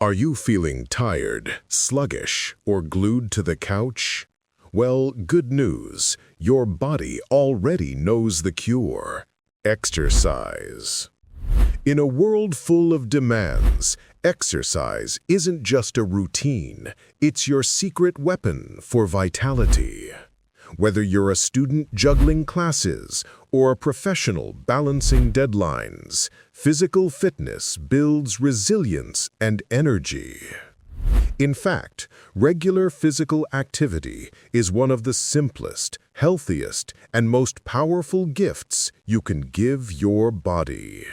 Are you feeling tired, sluggish, or glued to the couch? Well, good news. Your body already knows the cure. Exercise. In a world full of demands, exercise isn't just a routine, it's your secret weapon for vitality. Whether you're a student juggling classes or a professional balancing deadlines, physical fitness builds resilience and energy. In fact, regular physical activity is one of the simplest, healthiest, and most powerful gifts you can give your body.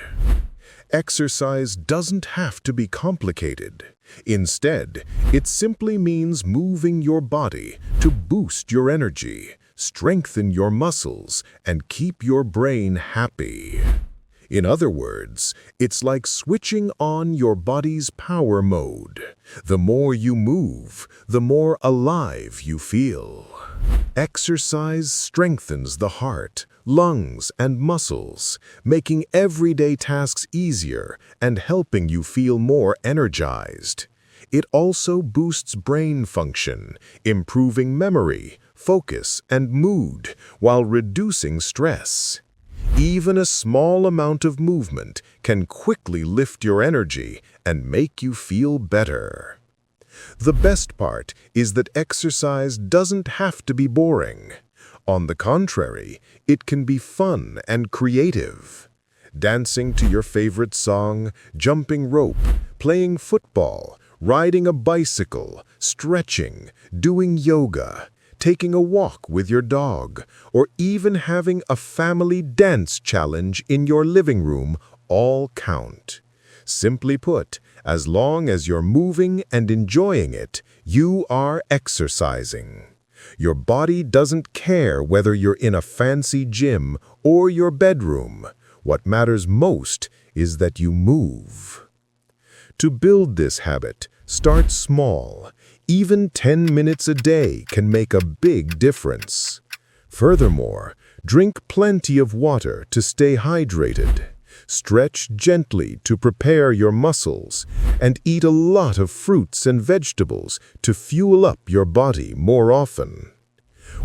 Exercise doesn't have to be complicated. Instead, it simply means moving your body to boost your energy, strengthen your muscles, and keep your brain happy. In other words, it's like switching on your body's power mode. The more you move, the more alive you feel. Exercise strengthens the heart, lungs, and muscles, making everyday tasks easier and helping you feel more energized. It also boosts brain function, improving memory, focus, and mood, while reducing stress. Even a small amount of movement can quickly lift your energy and make you feel better. The best part is that exercise doesn't have to be boring. On the contrary, it can be fun and creative. Dancing to your favorite song, jumping rope, playing football, riding a bicycle, stretching, doing yoga, taking a walk with your dog, or even having a family dance challenge in your living room all count. Simply put, as long as you're moving and enjoying it, you are exercising. Your body doesn't care whether you're in a fancy gym or your bedroom. What matters most is that you move. To build this habit, start small. Even 10 minutes a day can make a big difference. Furthermore, drink plenty of water to stay hydrated. Stretch gently to prepare your muscles, and eat a lot of fruits and vegetables to fuel up your body more often.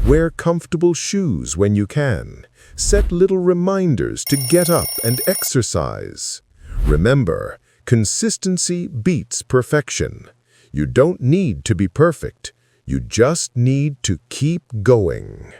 Wear comfortable shoes when you can. Set little reminders to get up and exercise. Remember, consistency beats perfection. You don't need to be perfect. You just need to keep going.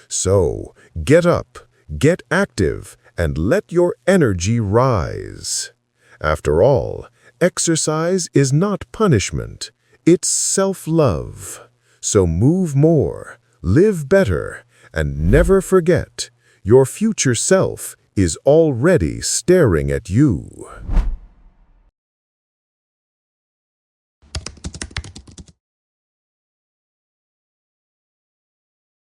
So, get up, get active, and let your energy rise. After all, exercise is not punishment. It's self-love. So move more, live better, and never forget, your future self is already staring at you.